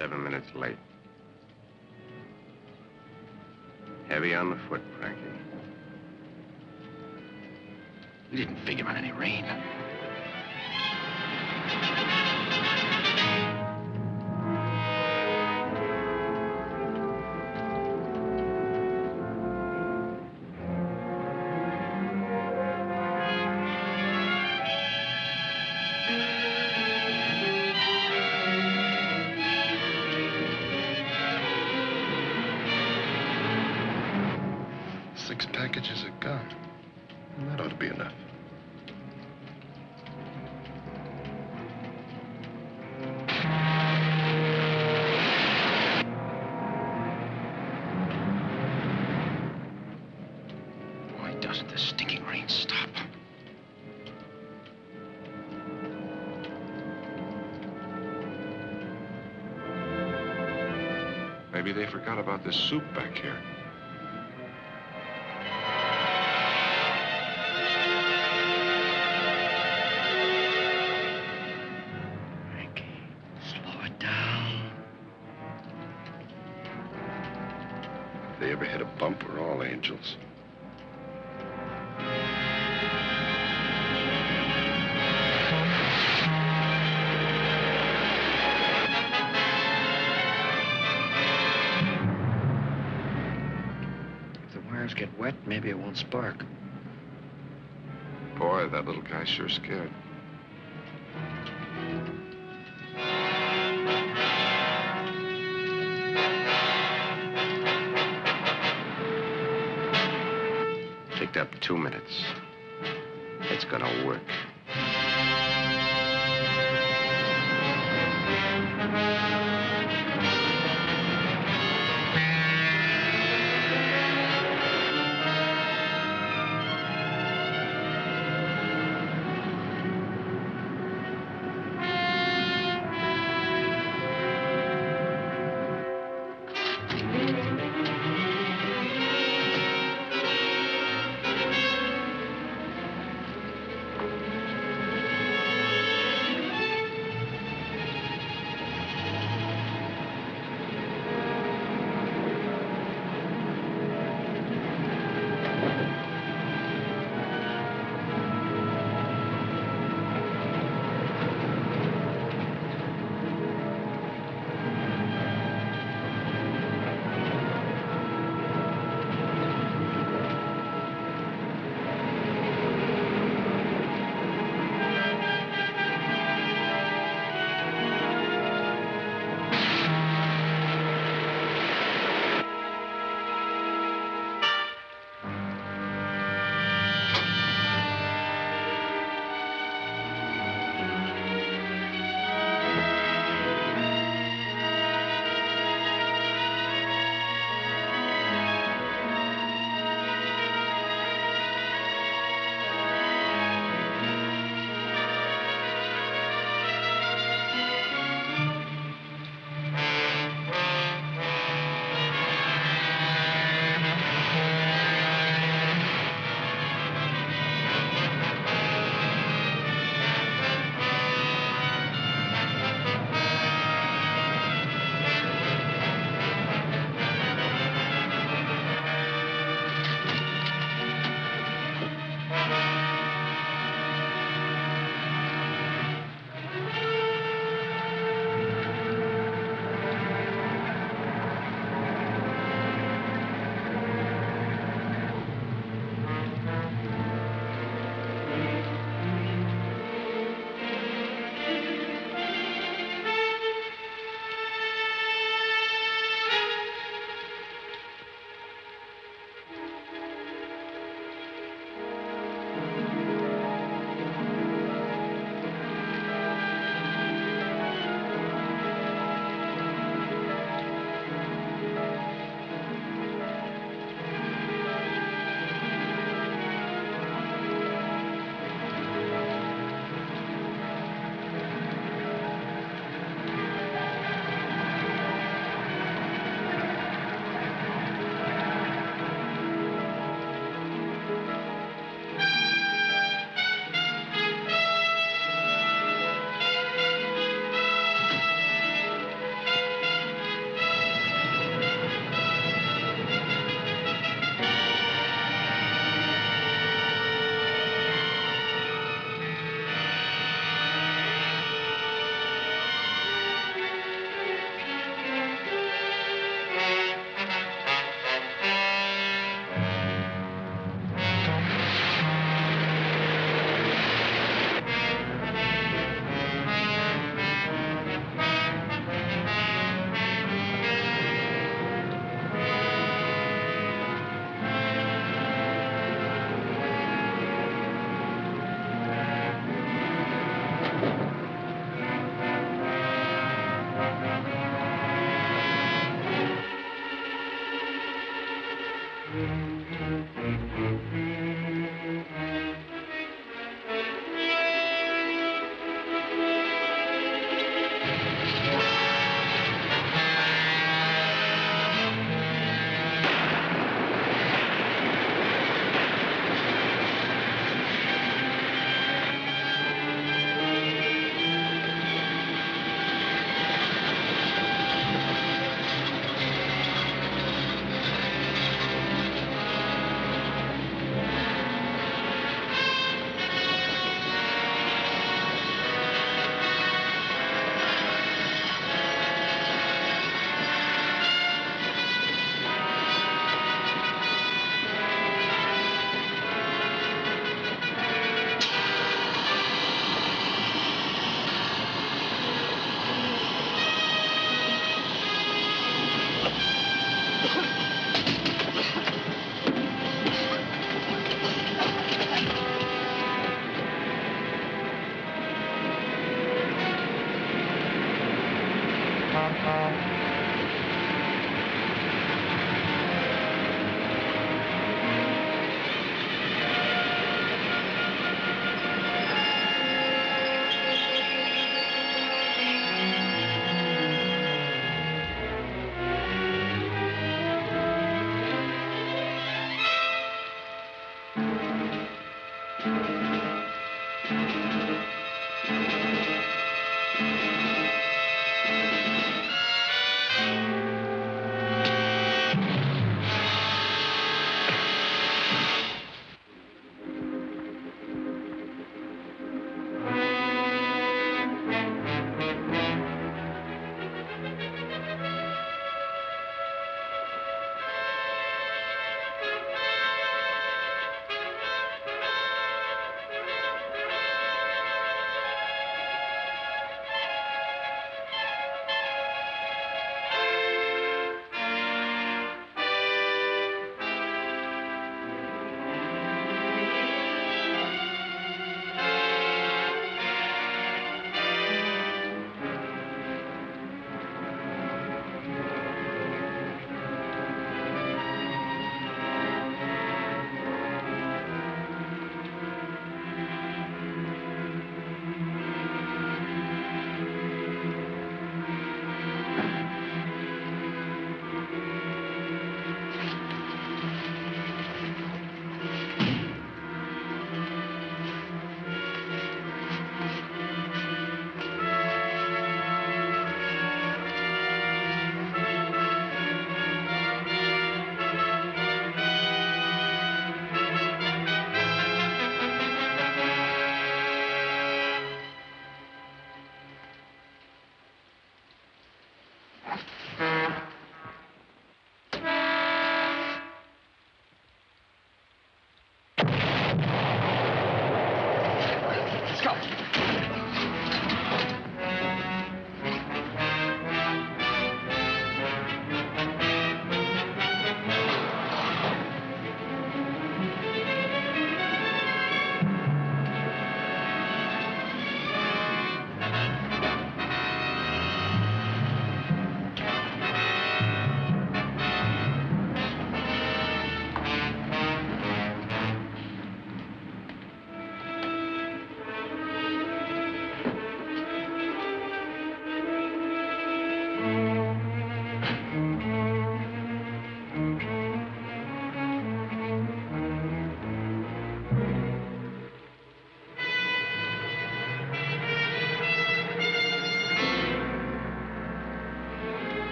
7 minutes late. Heavy on the foot, Frankie. We didn't figure on any rain. Six packages of gum. That ought to be enough. Why doesn't the stinking rain stop? Maybe they forgot about this soup back here. Slow it down. If they ever hit a bump, we're all angels. If the wires get wet, maybe it won't spark. Boy, that little guy's sure scared. Picked up 2 minutes. It's gonna work.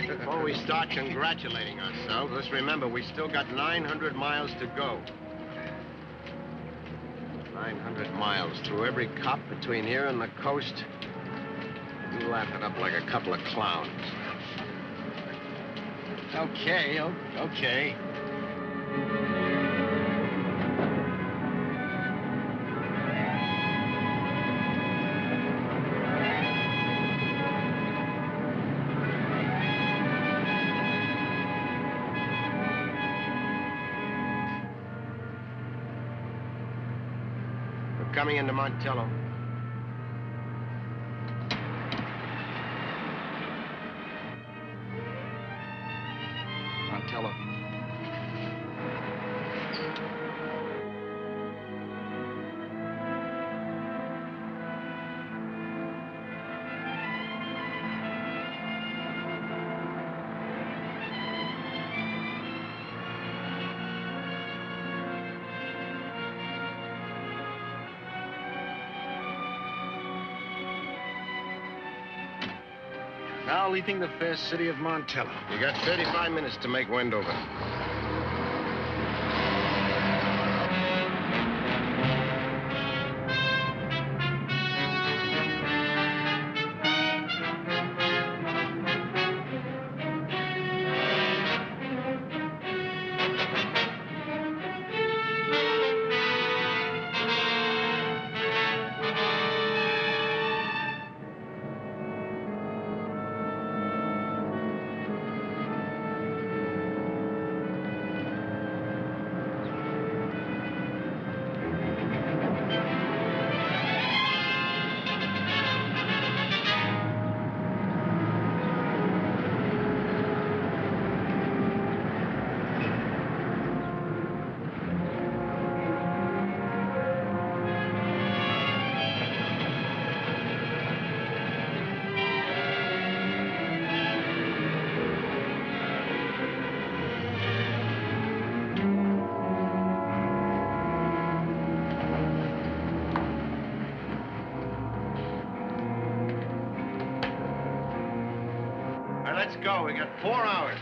Before we start congratulating ourselves, let's remember we still got 900 miles to go. 900 miles through every cop between here and the coast. You laugh it up like a couple of clowns. Okay, okay. We're coming into Montello. Montello. Now leaving the fair city of Montello. You got 35 minutes to make Wendover. All right, let's go. We got 4 hours.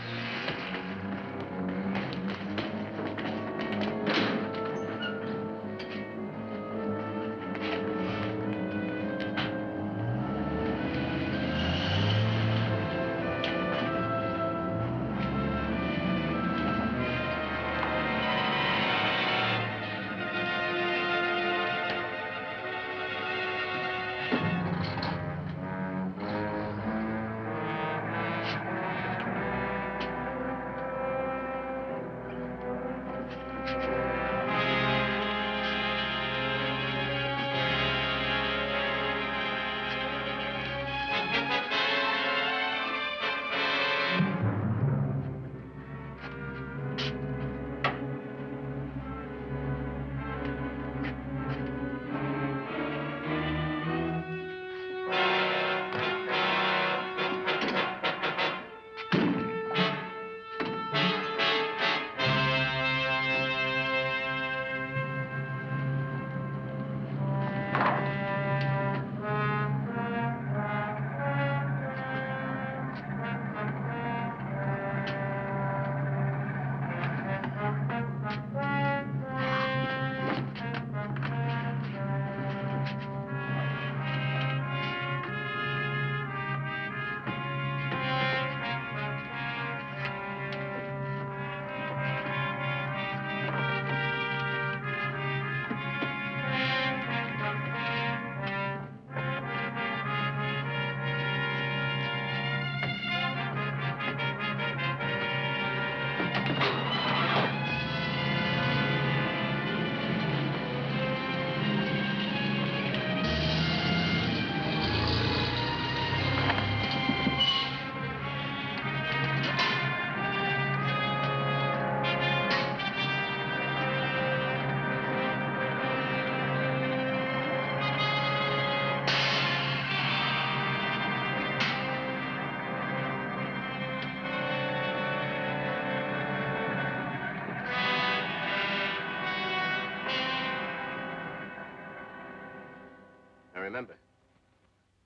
Now remember,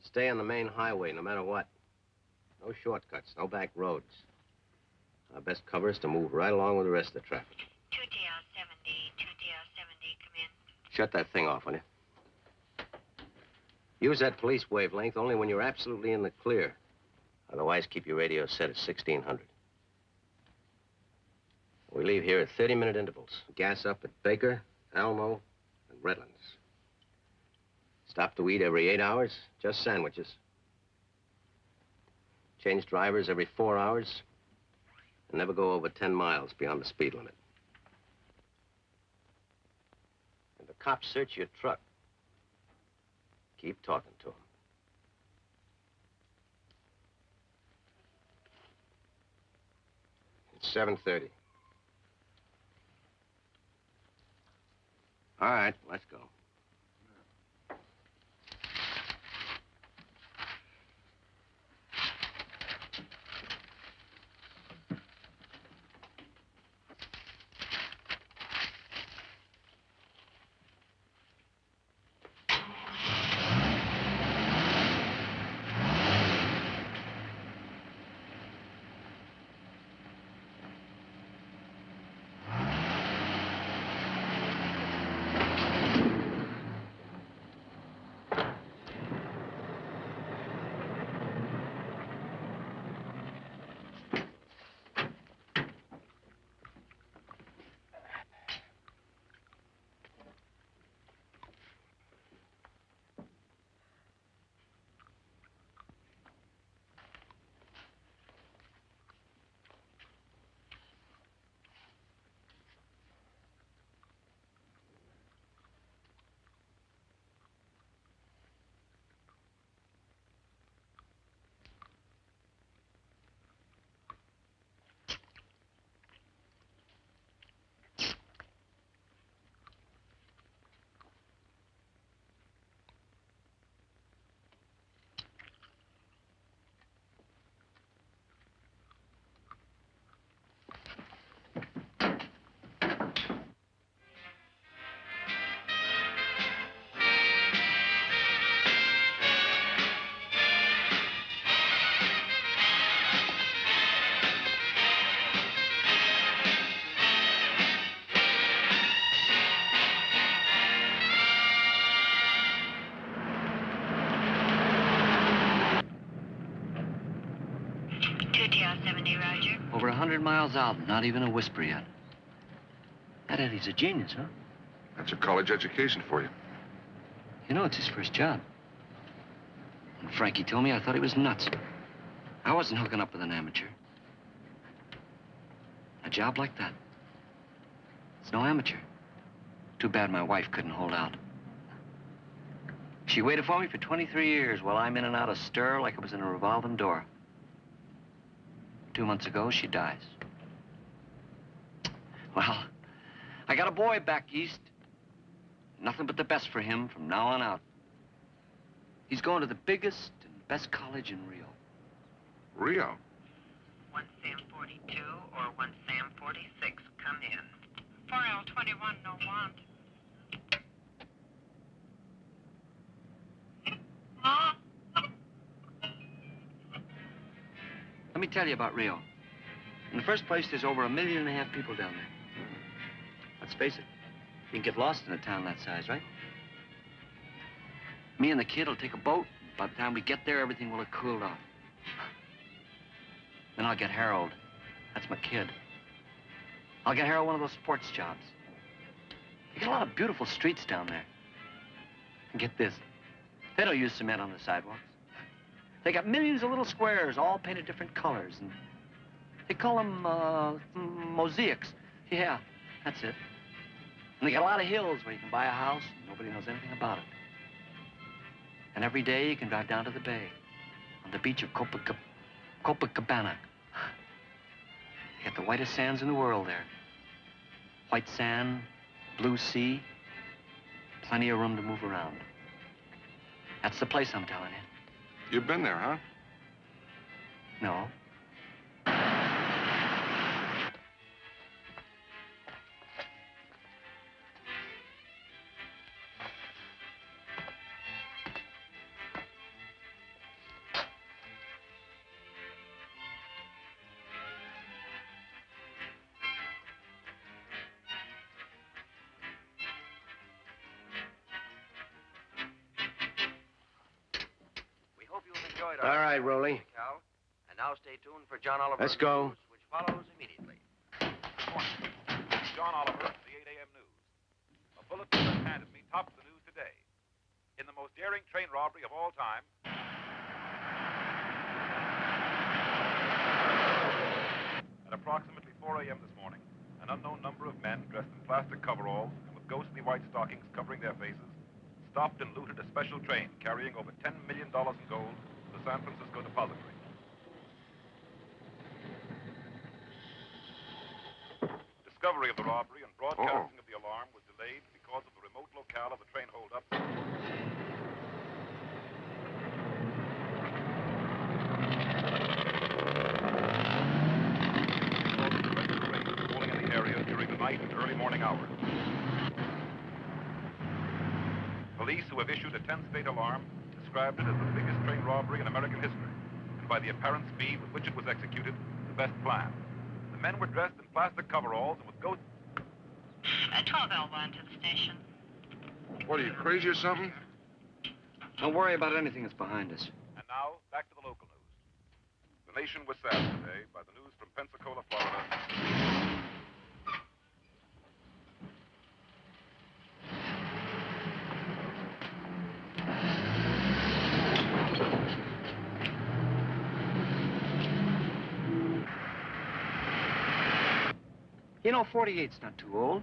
stay on the main highway no matter what. No shortcuts, no back roads. Our best cover is to move right along with the rest of the traffic. 2TL70, 2TL70, come in. Shut that thing off, will you? Use that police wavelength only when you're absolutely in the clear. Otherwise, keep your radio set at 1600. We leave here at 30-minute intervals. Gas up at Baker, Almo, and Redlands. Stop to eat every 8 hours, just sandwiches. Change drivers every 4 hours, and never go over 10 miles beyond the speed limit. If the cops search your truck, keep talking to them. It's 7:30. All right, let's go. Over 100 miles out, not even a whisper yet. That Eddie's a genius, huh? That's a college education for you. You know, it's his first job. When Frankie told me, I thought he was nuts. I wasn't hooking up with an amateur. A job like that, it's no amateur. Too bad my wife couldn't hold out. She waited for me for 23 years while I'm in and out of stir like it was in a revolving door. 2 months ago, she dies. Well, I got a boy back east. Nothing but the best for him from now on out. He's going to the biggest and best college in Rio. Rio? 1 Sam 42 or 1 Sam 46, come in. 4L21, no want. Let me tell you about Rio. In the first place, there's over 1.5 million people down there. Let's face it, you can get lost in a town that size, right? Me and the kid will take a boat. By the time we get there, everything will have cooled off. Then I'll get Harold. That's my kid. I'll get Harold one of those sports jobs. You got a lot of beautiful streets down there. And get this, they don't use cement on the sidewalks. They got millions of little squares, all painted different colors, and they call them mosaics. Yeah, that's it. And they got a lot of hills where you can buy a house and nobody knows anything about it. And every day you can drive down to the bay, on the beach of Copacabana. They got the whitest sands in the world there. White sand, blue sea, plenty of room to move around. That's the place I'm telling you. You've been there, huh? No. enjoyed All right, Rolly. Cal. And now stay tuned for John Oliver's Let's go. news, which follows immediately. John Oliver, the 8 a.m. news. A bulletin that handed me tops the news today. In the most daring train robbery of all time, at approximately 4 a.m. this morning, an unknown number of men dressed in plastic coveralls and with ghostly white stockings covering their faces stopped and looted a special train carrying over $10 million in gold to the San Francisco Depository. Discovery of the robbery and broadcasting of the alarm was delayed because of the remote locale of the train holdup. Falling in the area during the night and early morning hours. Police who have issued a 10-state alarm described it as the biggest train robbery in American history, and by the apparent speed with which it was executed, the best plan. The men were dressed in plastic coveralls and with ghost... 12L1 to the station. What, are you crazy or something? Don't worry about anything that's behind us. And now, back to the local news. The nation was saddened today by the news from Pensacola, Florida. You know, 48's not too old.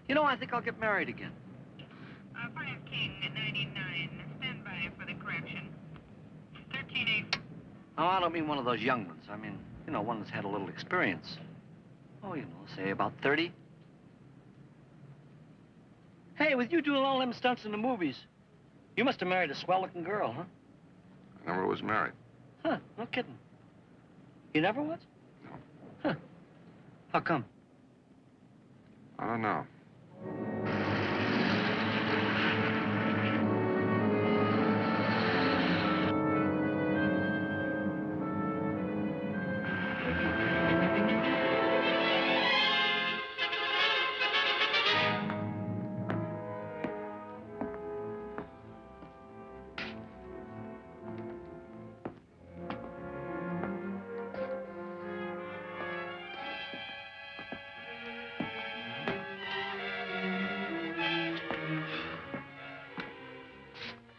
You know, I think I'll get married again. Brian King at 99. Stand by for the correction. 13A. Oh, I don't mean one of those young ones. I mean, you know, one that's had a little experience. Oh, you know, say about 30. Hey, with you doing all them stunts in the movies, you must have married a swell-looking girl, huh? I never was married. Huh, no kidding. You never was? No. Huh. How come? I don't know.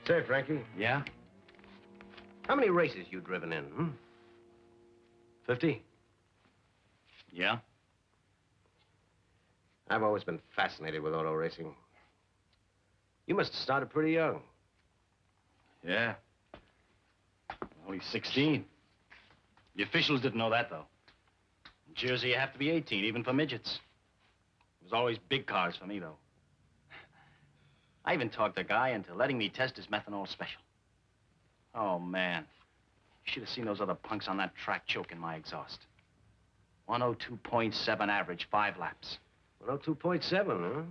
Say, Frankie, Yeah? how many races you driven in, 50? Yeah? I've always been fascinated with auto racing. You must have started pretty young. Yeah. Only 16. The officials didn't know that, though. In Jersey, you have to be 18, even for midgets. It was always big cars for me, though. I even talked a guy into letting me test his methanol special. Oh, man. You should have seen those other punks on that track choking my exhaust. 102.7 average, 5 laps. 102.7, huh?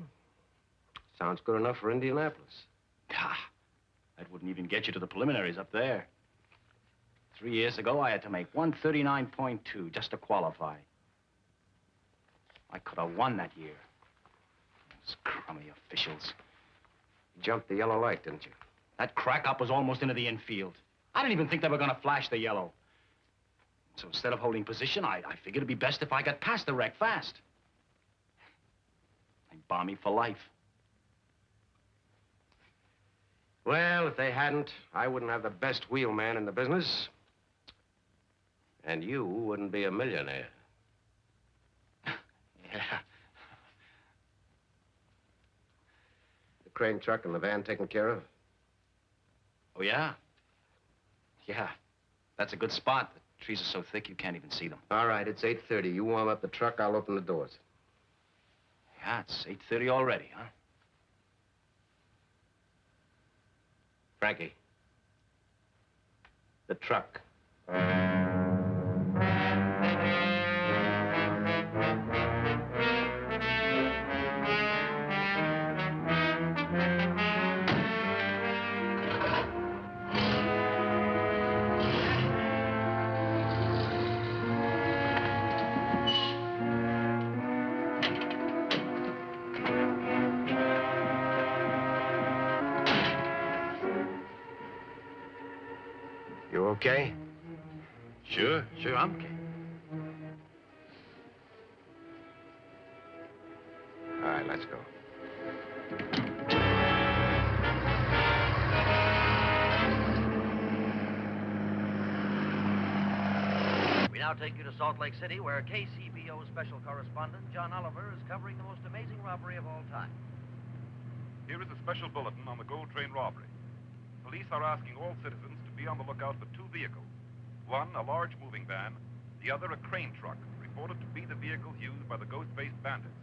Sounds good enough for Indianapolis. Ah, that wouldn't even get you to the preliminaries up there. 3 years ago, I had to make 139.2 just to qualify. I could have won that year. Those crummy officials. You jumped the yellow light, didn't you? That crack-up was almost into the infield. I didn't even think they were going to flash the yellow. So instead of holding position, I figured it'd be best if I got past the wreck fast. They'd bar me for life. Well, if they hadn't, I wouldn't have the best wheelman in the business. And you wouldn't be a millionaire. Yeah. The crane truck and the van taken care of? Oh, yeah? Yeah. That's a good spot. The trees are so thick you can't even see them. All right, it's 8:30. You warm up the truck, I'll open the doors. Yeah, it's 8:30 already, huh? Frankie. The truck. You okay? Sure, I'm okay. All right, let's go. We now take you to Salt Lake City, where KCBO special correspondent John Oliver is covering the most amazing robbery of all time. Here is a special bulletin on the Gold Train robbery. Police are asking all citizens to be on the lookout for two vehicles. One, a large moving van. The other, a crane truck, reported to be the vehicles used by the ghost-faced bandits.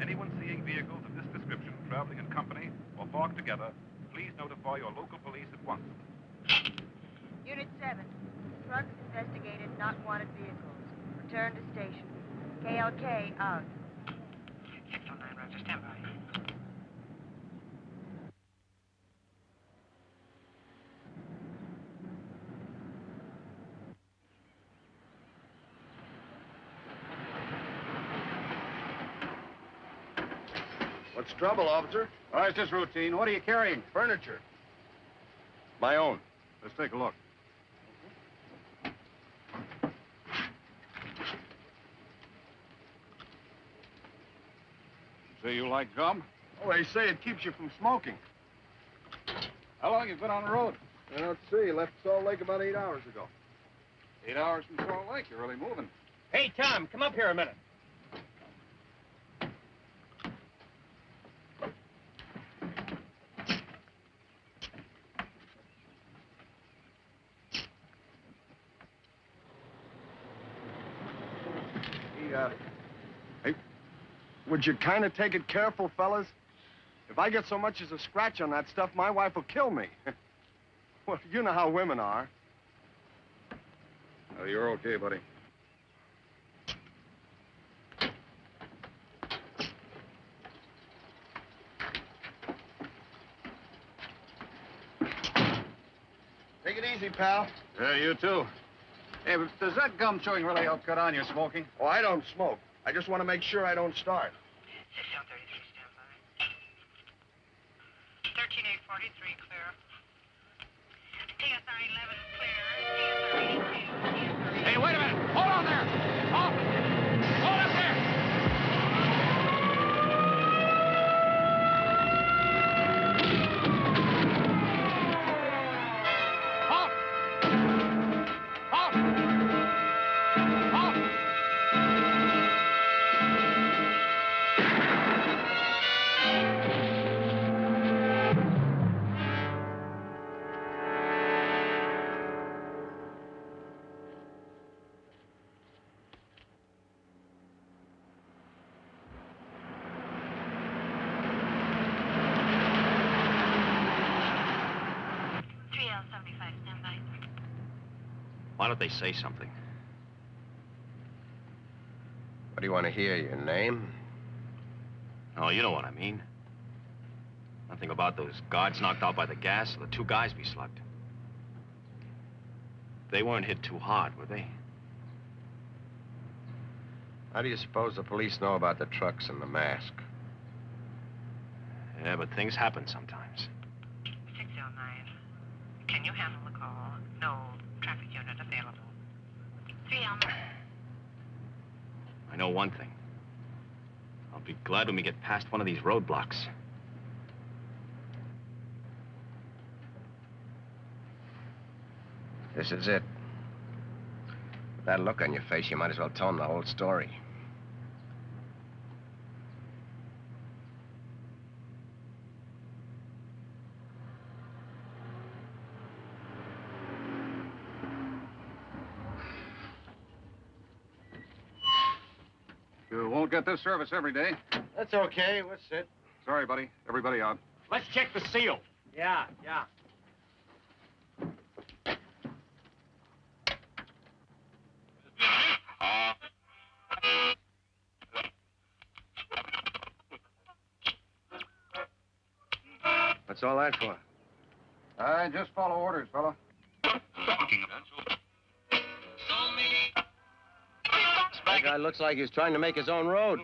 Anyone seeing vehicles of this description traveling in company or parked together, please notify your local police at once. Unit 7. Trucks investigated, not wanted vehicles. Return to station. KLK out. 609, Roger, stand by. What's trouble, officer? Oh, it's just routine. What are you carrying? Furniture. My own. Let's take a look. Say you like gum? Oh, they say it keeps you from smoking. How long you been on the road? Let's see. Left Salt Lake about 8 hours ago. 8 hours from Salt Lake. You're really moving. Hey, Tom, come up here a minute. Hey, would you kind of take it careful, fellas? If I get so much as a scratch on that stuff, my wife will kill me. Well, you know how women are. Oh, you're okay, buddy. Take it easy, pal. Yeah, you too. Hey, but does that gum chewing really help cut on your smoking? Oh, I don't smoke. I just want to make sure I don't start. 633, stand by. 13843, clear. TSR 11 clear. TSR 18. Hey, wait a minute. Hold on there. Halt. Hold up there. Halt. Halt. Halt. Why don't they say something? What do you want to hear? Your name? Oh, you know what I mean. Nothing about those guards knocked out by the gas or the two guys we slugged. They weren't hit too hard, were they? How do you suppose the police know about the trucks and the mask? Yeah, but things happen sometimes. 609. Can you handle the call? No traffic unit available. 309. I know one thing. I'll be glad when we get past one of these roadblocks. This is it. With that look on your face, you might as well tell them the whole story. You won't get this service every day. That's okay. We'll sit. Sorry, buddy. Everybody out. Let's check the seal. Yeah. What's all that for? All right, just follow orders, fella. That guy looks like he's trying to make his own road.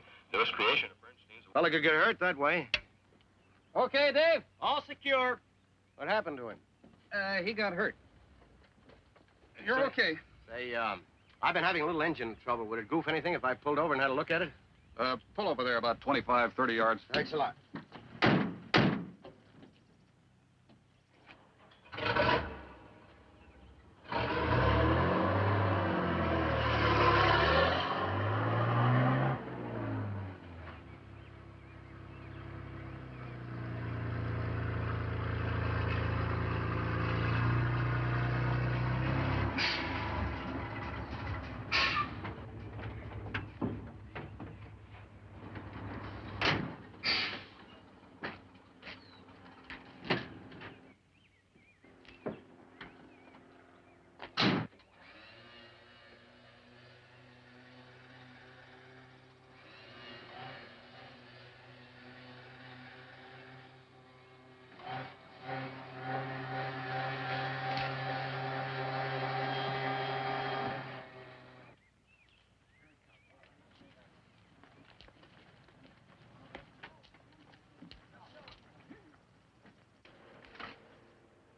Fella could get hurt that way. Okay, Dave. All secure. What happened to him? He got hurt. You're okay. Say, I've been having a little engine trouble. Would it goof anything if I pulled over and had a look at it? Pull over there about 25, 30 yards. Thanks a lot.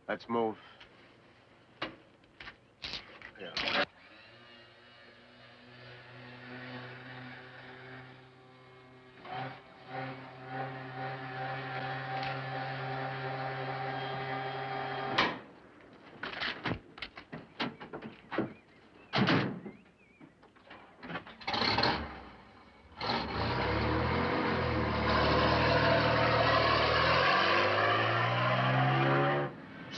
Let's move. Yeah.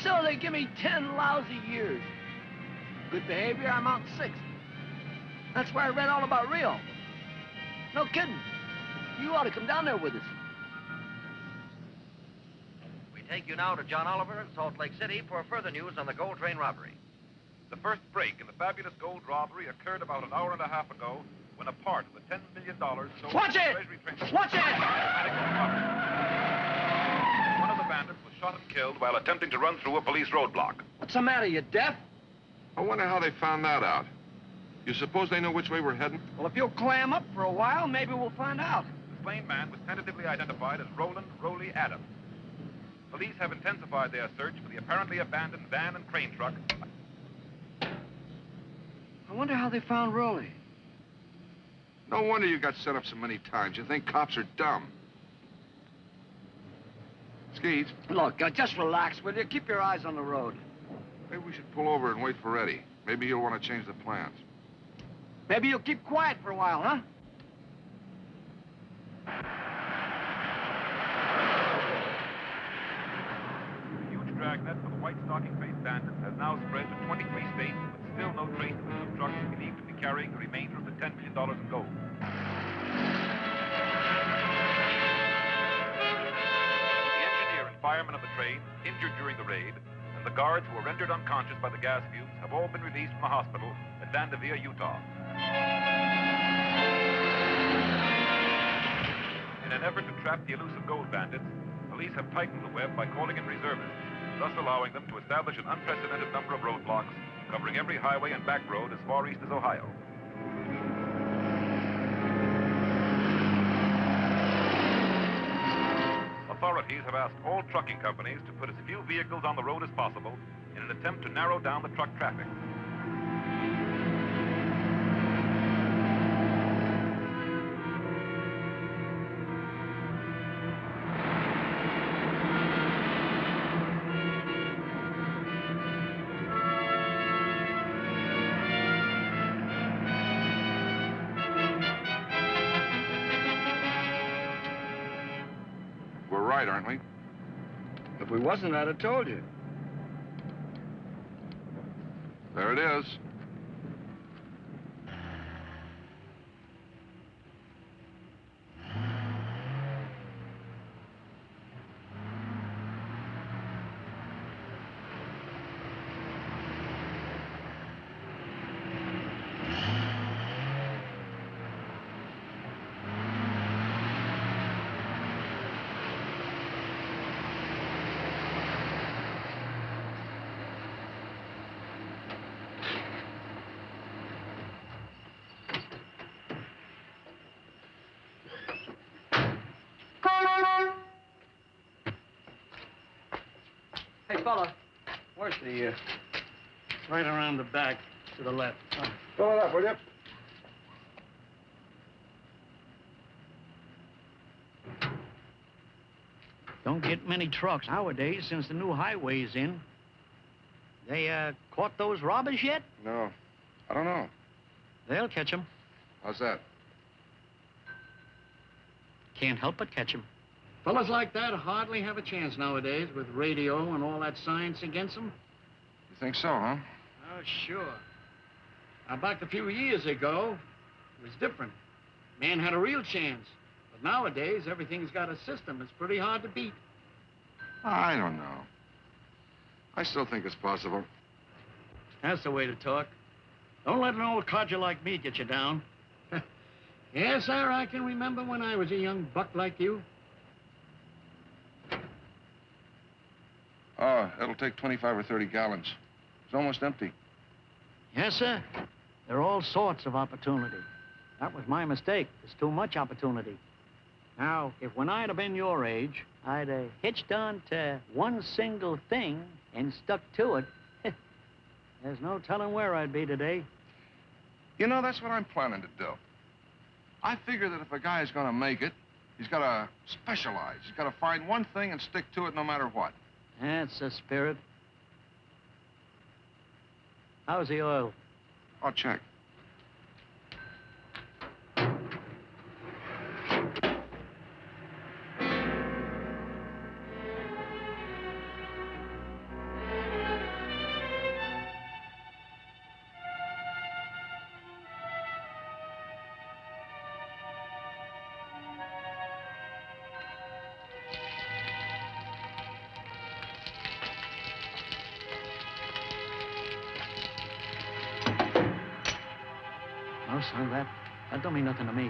So they give me 10 lousy years. Good behavior, I'm out 6. That's why I read all about Rio. No kidding. You ought to come down there with us. We take you now to John Oliver in Salt Lake City for further news on the gold train robbery. The first break in the fabulous gold robbery occurred about an hour and a half ago when a part of the $10 million sold Watch to the it! Treasury train... Watch it! One of the bandits was shot and killed while attempting to run through a police roadblock. What's the matter, you deaf? I wonder how they found that out. You suppose they know which way we're heading? Well, if you'll clam up for a while, maybe we'll find out. The slain man was tentatively identified as Roland Rowley Adams. Police have intensified their search for the apparently abandoned van and crane truck. I wonder how they found Rowley. No wonder you got set up so many times. You think cops are dumb. Skeets, Look, just relax, will you? Keep your eyes on the road. maybe we should pull over and wait for Eddie. Maybe he'll want to change the plans. Maybe you'll keep quiet for a while, huh? The huge dragnet for the white stocking-faced bandits has now spread to 23 states, but still no trace of the two trucks believed to be carrying the remainder of the $10 million in gold. The engineer and firemen of the train, injured during the raid, and the guards who were rendered unconscious by the gas fumes have all been released from the hospital at Vanderveer, Utah. In an effort to trap the elusive gold bandits, police have tightened the web by calling in reservists, thus allowing them to establish an unprecedented number of roadblocks covering every highway and back road as far east as Ohio. Authorities have asked all trucking companies to put as few vehicles on the road as possible in an attempt to narrow down the truck traffic. We're right, aren't we? If we wasn't, I'd have told you. There it is. fella. Where's the, It's right around the back, to the left. Fill it up, will you? Don't get many trucks nowadays since the new highway's in. They, caught those robbers yet? No. I don't know. They'll catch 'em. How's that? Can't help but catch 'em. Fellas like that hardly have a chance nowadays with radio and all that science against them. You think so, huh? Oh, sure. Now, back a few years ago, it was different. Man had a real chance. But nowadays, everything's got a system. It's pretty hard to beat. I don't know. I still think it's possible. That's the way to talk. Don't let an old codger like me get you down. Yes, sir, I can remember when I was a young buck like you. Oh, it'll take 25 or 30 gallons. It's almost empty. Yes, sir. There are all sorts of opportunity. That was my mistake. There's too much opportunity. Now, if when I'd have been your age, I'd have hitched on to one single thing and stuck to it, there's no telling where I'd be today. You know, that's what I'm planning to do. I figure that if a guy's gonna make it, he's gotta specialize. He's gotta find one thing and stick to it no matter what. That's the spirit. How's the oil? I'll check. No, son, that don't mean nothing to me.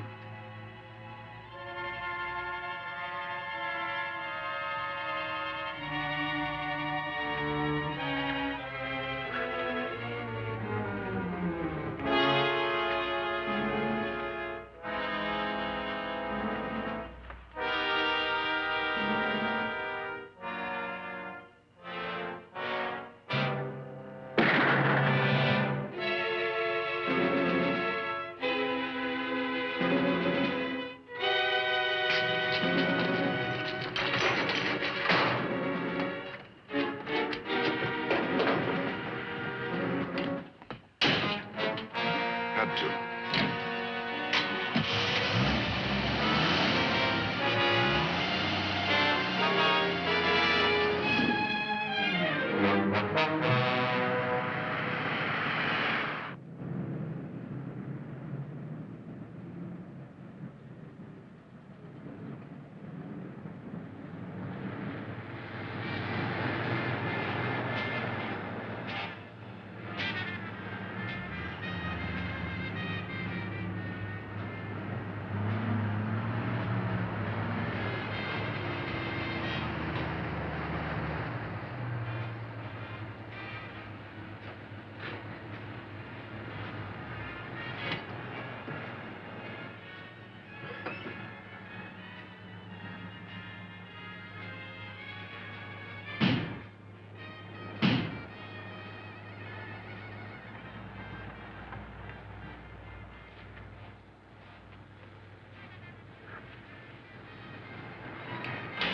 Had to.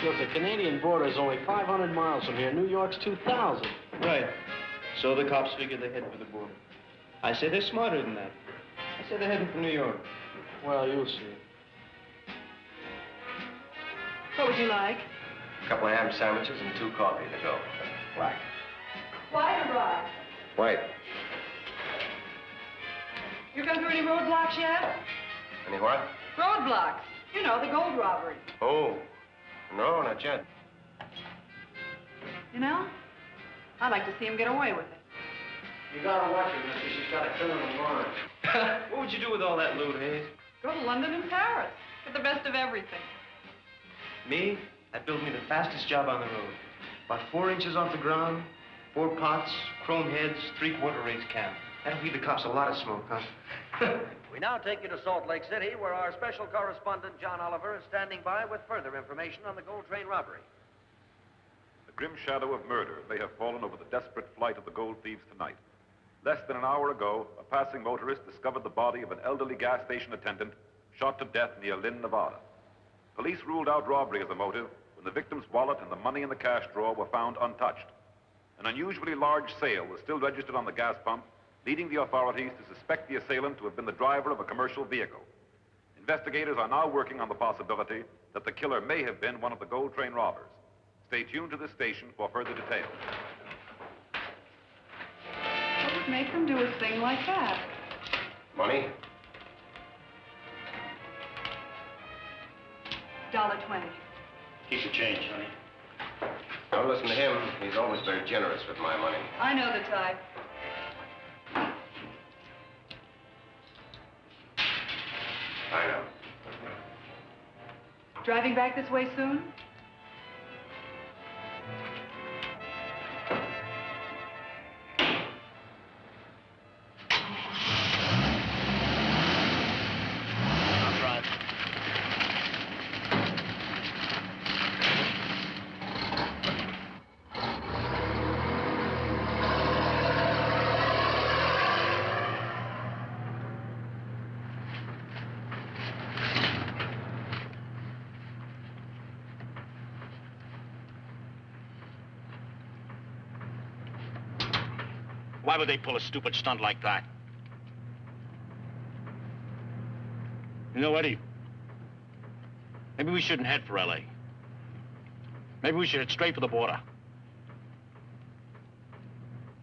Look, the Canadian border is only 500 miles from here. New York's 2,000. Right. So the cops figure they're heading for the border. I say they're smarter than that. I say they're heading for New York. Well, you'll see. What would you like? A couple of ham sandwiches and 2 coffee to go. Black. White or rye? White. You gone through any roadblocks yet? Any what? Roadblocks. You know, the gold robbery. Oh. No, not yet. You know, I'd like to see him get away with it. You gotta watch her, mister. She's got a criminal mind. What would you do with all that loot, Hayes? Go to London and Paris. Get the best of everything. Me? That'd build me the fastest job on the road. About 4 inches off the ground, 4 pots, chrome heads, 3/4 race cam. That'll feed the cops a lot of smoke, huh? We now take you to Salt Lake City, where our special correspondent, John Oliver, is standing by with further information on the gold train robbery. The grim shadow of murder may have fallen over the desperate flight of the gold thieves tonight. Less than an hour ago, a passing motorist discovered the body of an elderly gas station attendant shot to death near Lynn, Nevada. Police ruled out robbery as a motive when the victim's wallet and the money in the cash drawer were found untouched. An unusually large sale was still registered on the gas pump, leading the authorities to suspect the assailant to have been the driver of a commercial vehicle. Investigators are now working on the possibility that the killer may have been one of the gold train robbers. Stay tuned to this station for further details. What would make them do a thing like that? Money? $1.20. Keep the change, honey. Don't listen to him. He's always very generous with my money. I know the type. I know. Driving back this way soon? I'll drive. Why would they pull a stupid stunt like that? You know, Eddie, maybe we shouldn't head for L.A. Maybe we should head straight for the border.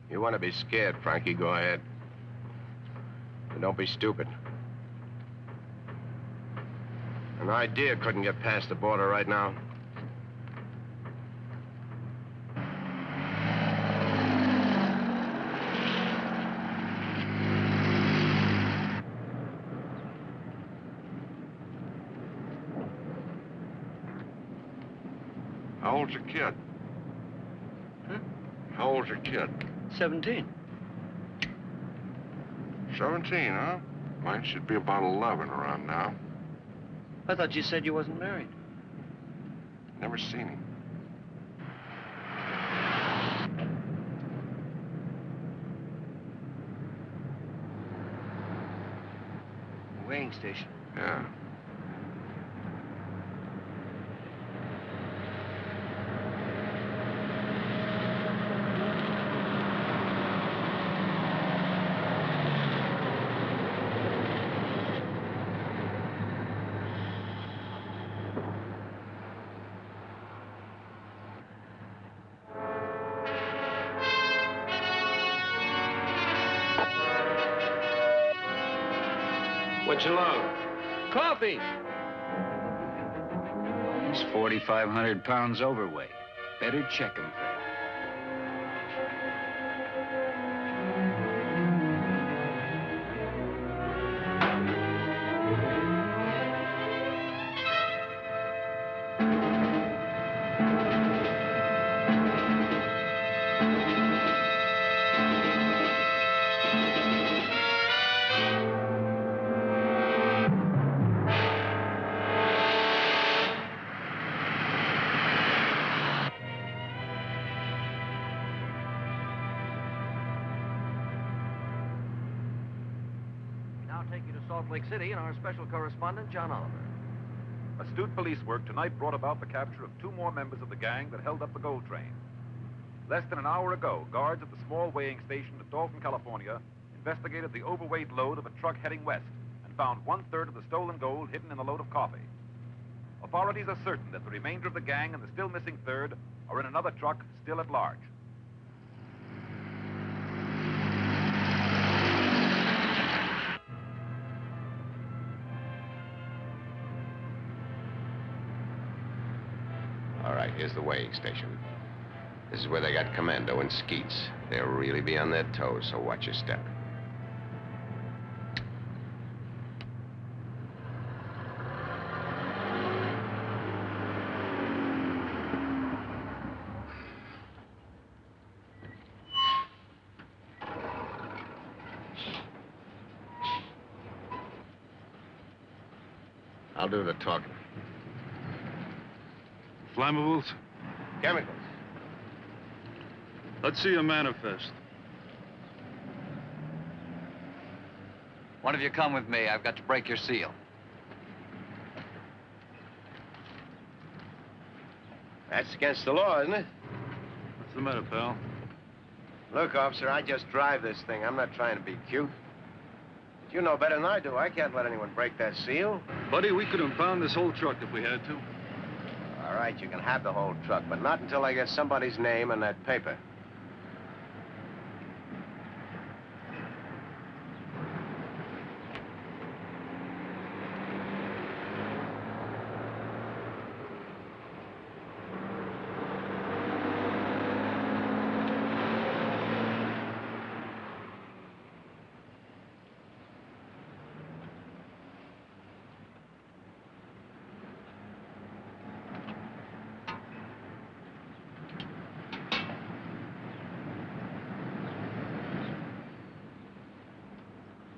You want to be scared, Frankie, go ahead. But don't be stupid. An idea couldn't get past the border right now. How old's your kid? Huh? How old's your kid? 17. 17, huh? Mine should be about 11 around now. I thought you said you wasn't married. Never seen him. Weighing station. Yeah. What you load? Coffee! He's 4,500 pounds overweight. Better check him first. Salt Lake City and our special correspondent, John Oliver. Astute police work tonight brought about the capture of 2 more members of the gang that held up the gold train. Less than an hour ago, guards at the small weighing station at Dalton, California, investigated the overweight load of a truck heading west and found 1/3 of the stolen gold hidden in a load of coffee. Authorities are certain that the remainder of the gang and the still missing third are in another truck still at large. All right, here's the weighing station. This is where they got Commando and Skeets. They'll really be on their toes, so watch your step. I'll do the talking. Flammables? Chemicals. Let's see a manifest. One of you come with me. I've got to break your seal. That's against the law, isn't it? What's the matter, pal? Look, officer, I just drive this thing. I'm not trying to be cute. But you know better than I do. I can't let anyone break that seal. Buddy, we could impound this whole truck if we had to. All right, you can have the whole truck, but not until I get somebody's name on that paper.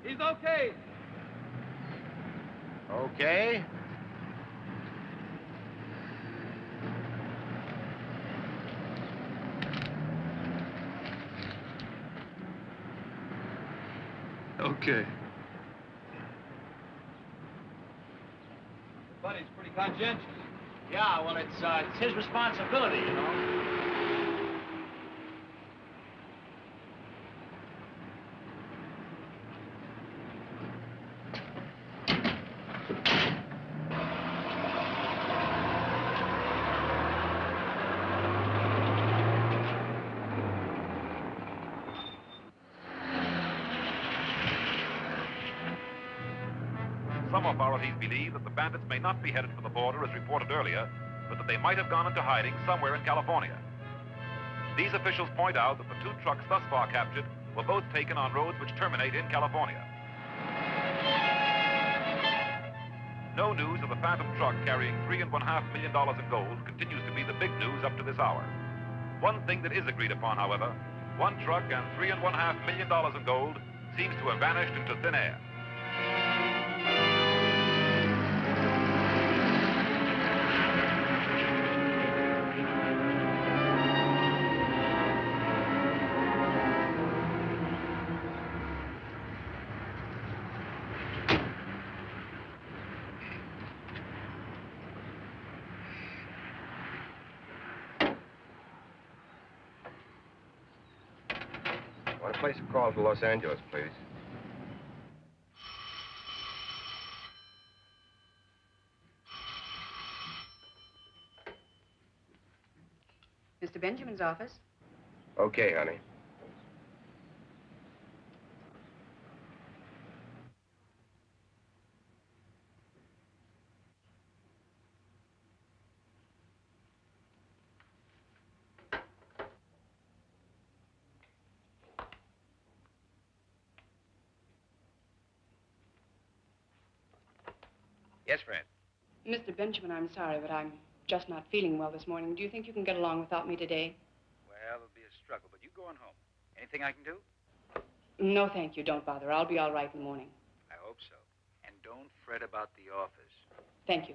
He's okay. Okay. Okay. Buddy's pretty conscientious. Yeah, well, it's his responsibility, you know. Some authorities believe that the bandits may not be headed for the border as reported earlier, but that they might have gone into hiding somewhere in California. These officials point out that the two trucks thus far captured were both taken on roads which terminate in California. No news of the phantom truck carrying $3.5 million in gold continues to be the big news up to this hour. One thing that is agreed upon, however, one truck and $3.5 million in gold seems to have vanished into thin air. I want to place a call to Los Angeles, please. Mr. Benjamin's office. Okay, honey. Yes, Fred. Mr. Benjamin, I'm sorry, but I'm just not feeling well this morning. Do you think you can get along without me today? Well, it'll be a struggle, but you going home. Anything I can do? No, thank you. Don't bother. I'll be all right in the morning. I hope so. And don't fret about the office. Thank you.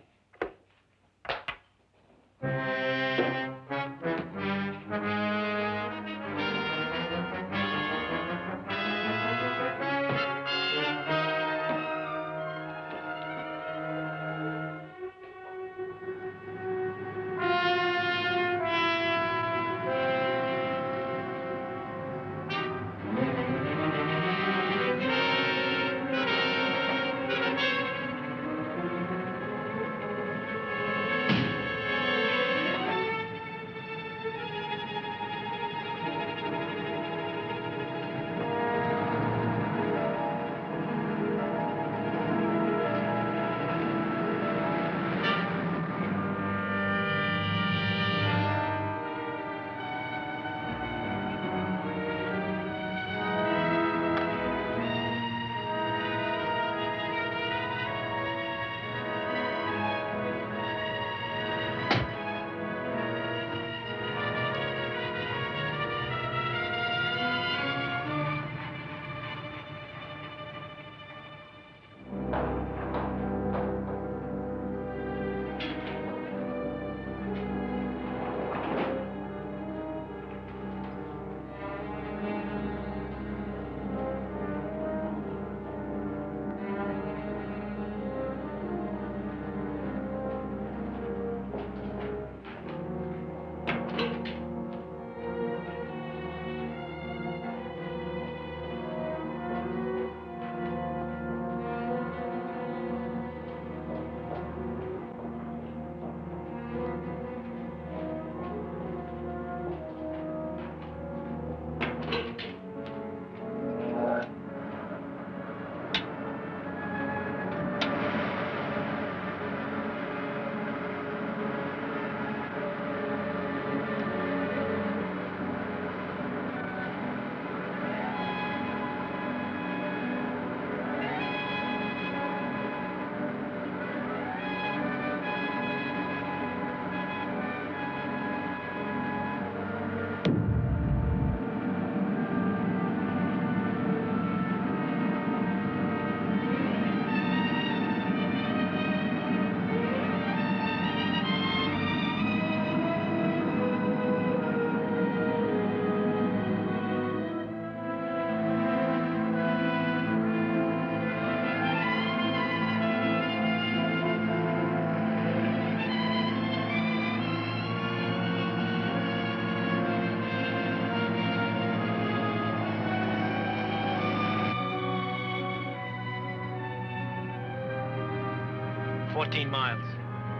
14 miles.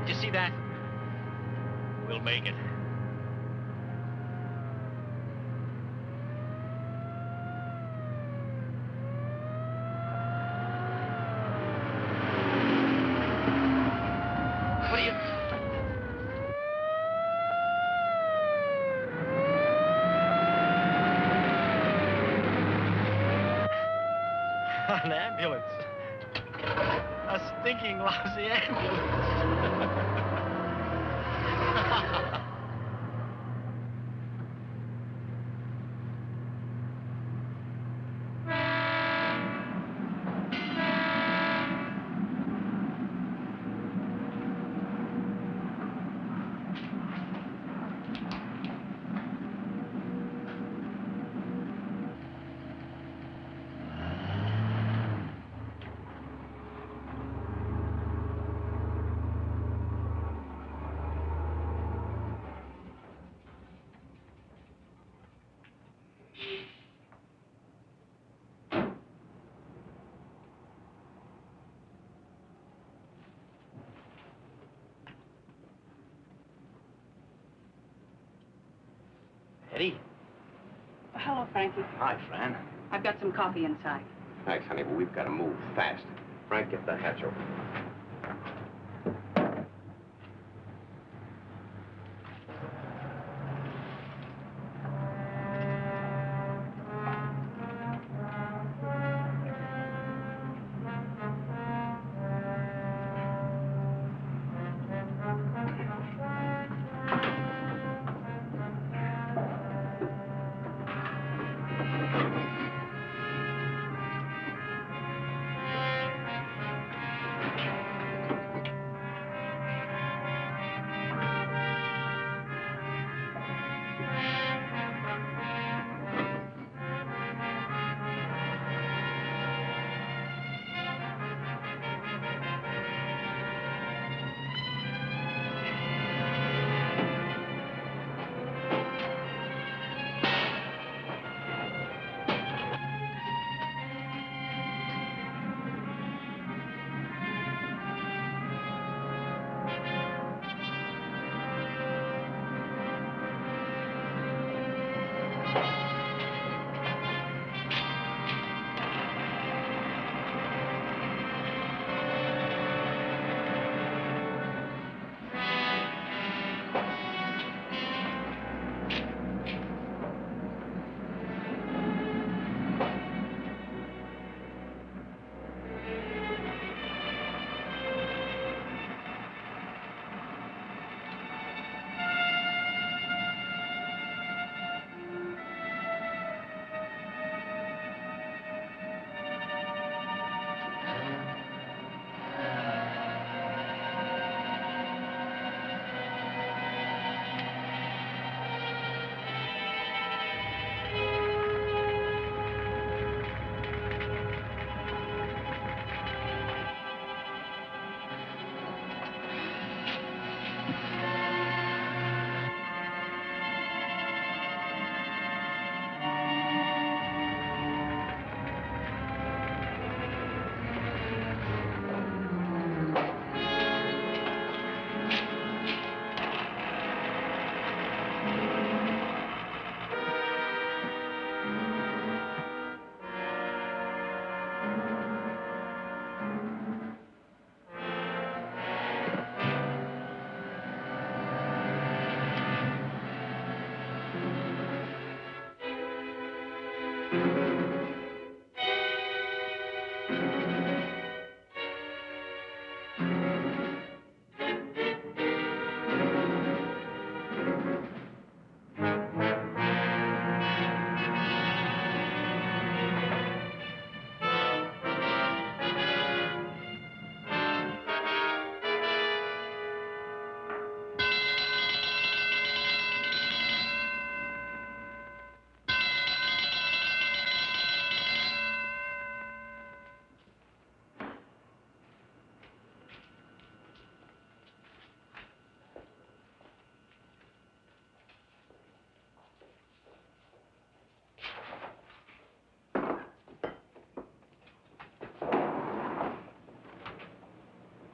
Did you see that? We'll make it. What are you... An ambulance. A stinking, lousy ambulance. Eddie? Hello, Frankie. Hi, Fran. I've got some coffee inside. Thanks, honey, but we've got to move fast. Frank, get the hatch open.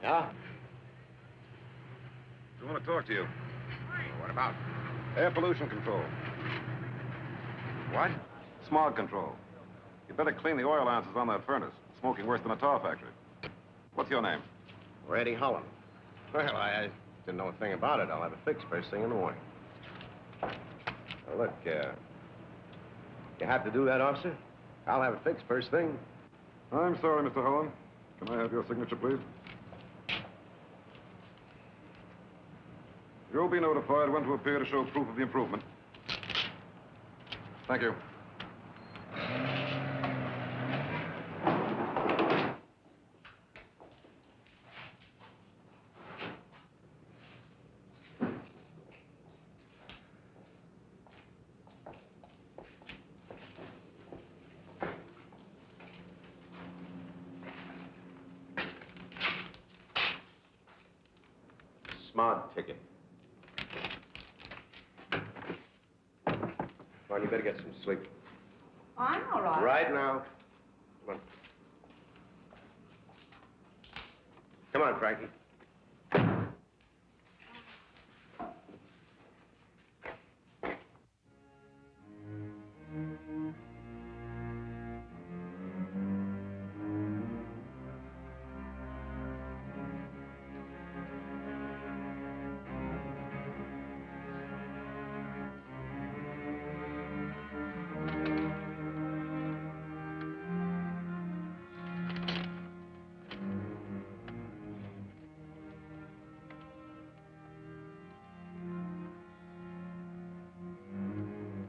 Yeah? to talk to you. What about? Air pollution control. What? Smog control. You better clean the oil ounces on that furnace. It's smoking worse than a tar factory. What's your name? Eddie Holland. Well, I didn't know a thing about it. I'll have it fixed first thing in the morning. Now, look, you have to do that, officer? I'll have it fixed first thing. I'm sorry, Mr. Holland. Can I have your signature, please? You'll be notified when to appear to show proof of the improvement. Thank you. Smog ticket. Come on, you better get some sleep. I'm all right. Right now. Come on. Come on, Frankie.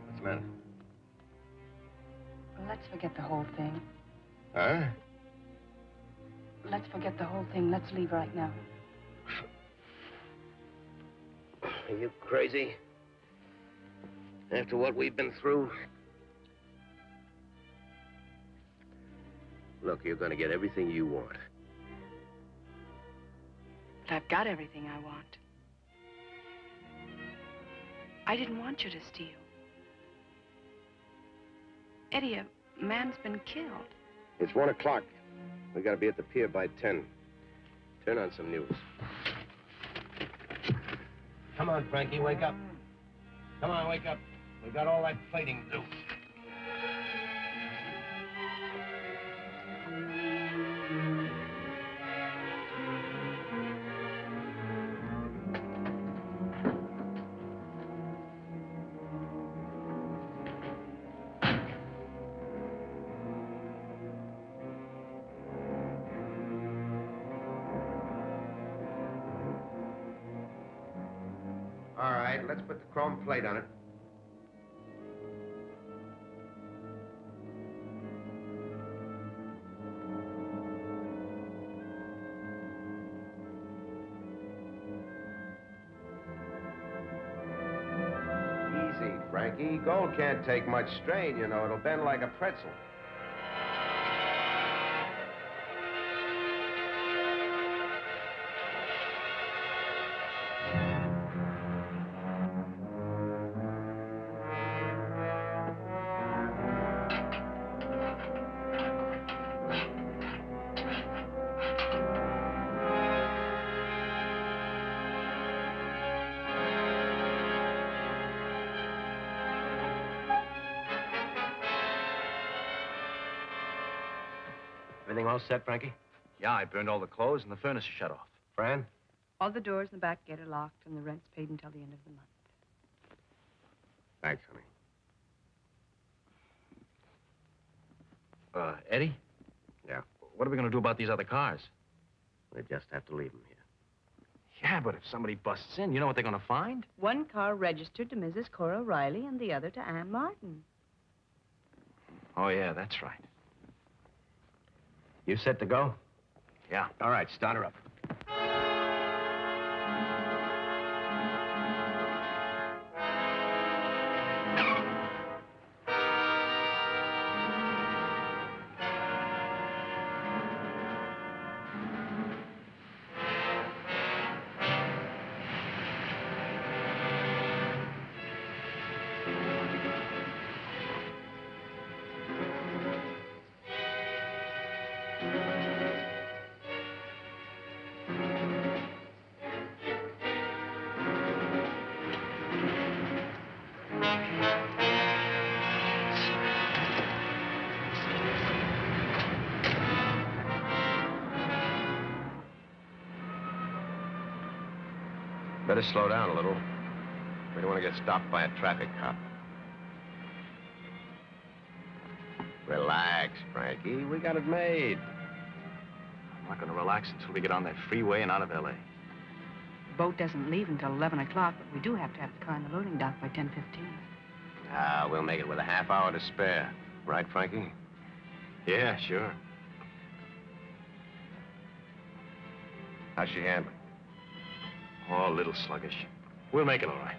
What's the matter? Well, let's forget the whole thing. Huh? Let's forget the whole thing. Let's leave right now. Are you crazy? After what we've been through? Look, you're gonna get everything you want. But I've got everything I want. I didn't want you to steal. Eddie, a man's been killed. It's 1 o'clock. We gotta be at the pier by 10. Turn on some news. Come on, Frankie, wake up. Come on, wake up. We got all that plating to do. All right, let's put the chrome plate on it. Easy, Frankie. Gold can't take much strain, you know. It'll bend like a pretzel. Everything all set, Frankie? Yeah, I burned all the clothes and the furnace is shut off. Fran? All the doors in the back gate are locked, and the rent's paid until the end of the month. Thanks, honey. Eddie? Yeah? What are we going to do about these other cars? We just have to leave them here. Yeah, but if somebody busts in, you know what they're going to find? One car registered to Mrs. Cora Riley and the other to Ann Martin. Oh, yeah, that's right. You set to go? Yeah. All right, start her up. better slow down a little. We don't want to get stopped by a traffic cop. Relax, Frankie. We got it made. I'm not going to relax until we get on that freeway and out of L.A. The boat doesn't leave until 11 o'clock, but we do have to have the car in the loading dock by 10:15. Ah, we'll make it with a half hour to spare. Right, Frankie? Yeah, sure. How's she handling? Oh, a little sluggish. We'll make it all right.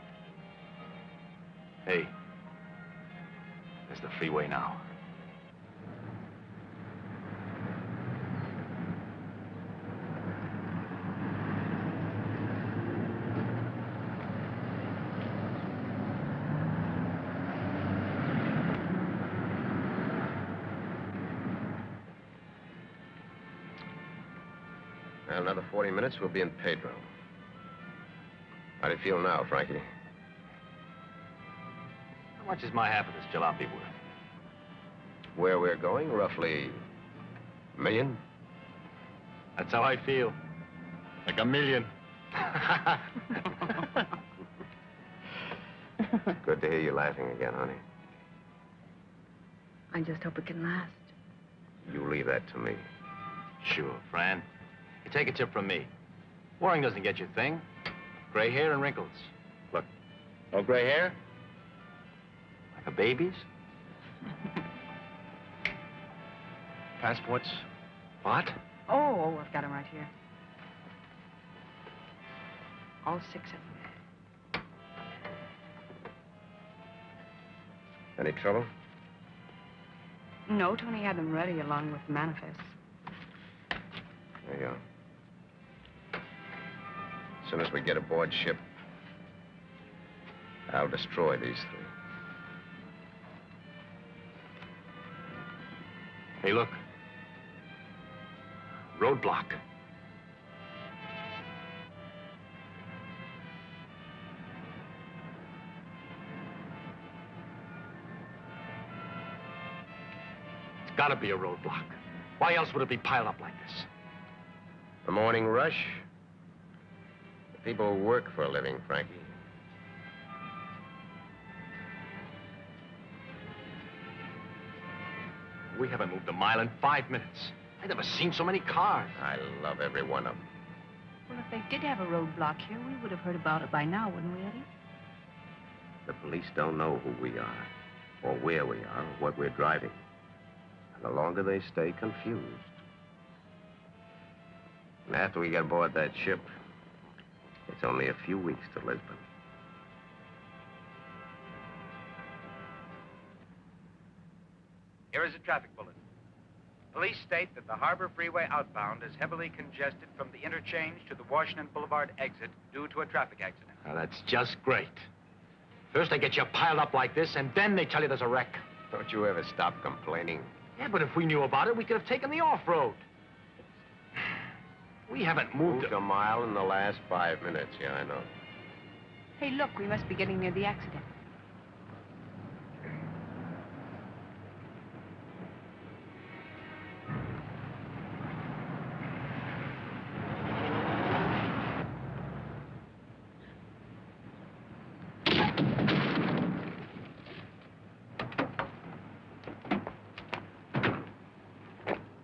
Hey, there's the freeway now. Well, another 40 minutes, we'll be in Pedro. How do you feel now, Frankie? How much is my half of this jalopy worth? Where we're going, roughly $1 million? That's how I feel. Like $1 million. Good to hear you laughing again, honey. I just hope it can last. You leave that to me. Sure, Fran. You take a tip from me. Worrying doesn't get you a thing. Gray hair and wrinkles. Look, no gray hair? Like a baby's? Passports? What? Oh, I've got them right here. All 6 of them. Any trouble? No, Tony had them ready along with the manifests. There you are. As soon as we get aboard ship, I'll destroy these 3. Hey, look. Roadblock. It's gotta be a roadblock. Why else would it be piled up like this? The morning rush. The people who work for a living, Frankie. We haven't moved a mile in 5 minutes. I've never seen so many cars. I love every one of them. Well, if they did have a roadblock here, we would have heard about it by now, wouldn't we, Eddie? The police don't know who we are, or where we are, or what we're driving. And the longer they stay confused. And after we get aboard that ship, it's only a few weeks to Lisbon. Here is a traffic bulletin. Police state that the Harbor Freeway outbound is heavily congested from the interchange to the Washington Boulevard exit due to a traffic accident. Now, that's just great. First they get you piled up like this, and then they tell you there's a wreck. Don't you ever stop complaining. Yeah, but if we knew about it, we could have taken the off-road. We haven't moved a mile in the last 5 minutes. Yeah, I know. Hey, look, we must be getting near the accident.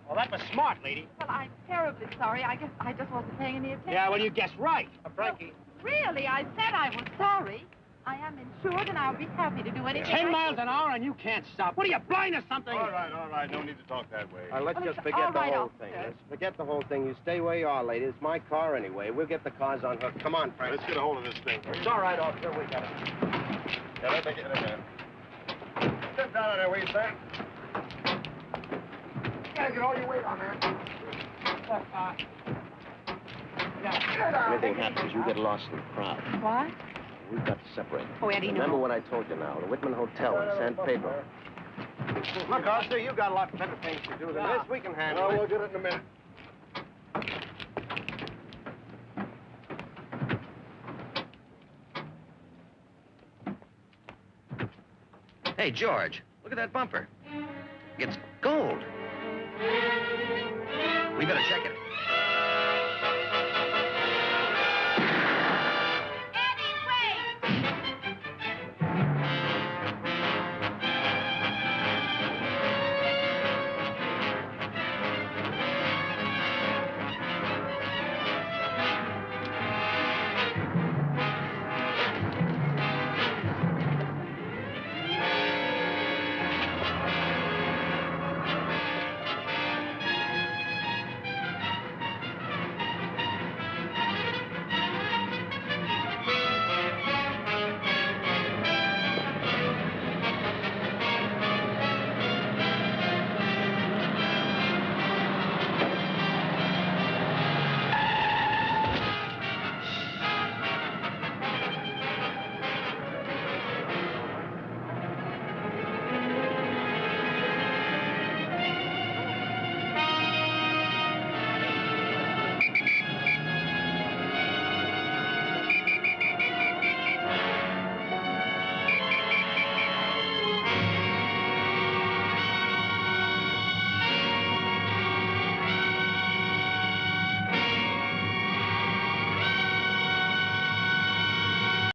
Well, that was smart, lady. Well, I'm terribly sorry. I guess I just wasn't paying any attention. Yeah, well, you guessed right. Frankie. Really, I said I was sorry. I am insured, and I'll be happy to do anything. 10 miles an hour and you can't stop. What are you, blind or something? All right. No need to talk that way. All right, let's Well, just it's forget all the right, whole thing. officer. Let's forget the whole thing. You stay where you are, lady. It's my car anyway. We'll get the cars on hook. Come on, Frank. Let's get a hold of this thing. It's all right, officer. We got it. Yeah, let me get in there. Sit down there, will you, sir? You gotta get all your weight on there. If anything happens, you get lost in the crowd. What? We've got to separate. Oh, Eddie, Remember no. what I told you now. The Whitman Hotel in San Pedro. Look, officer, you've got a lot better things to do than this. We can handle Well, it. we'll get it in a minute. Hey, George, look at that bumper. It's gold. We better check it.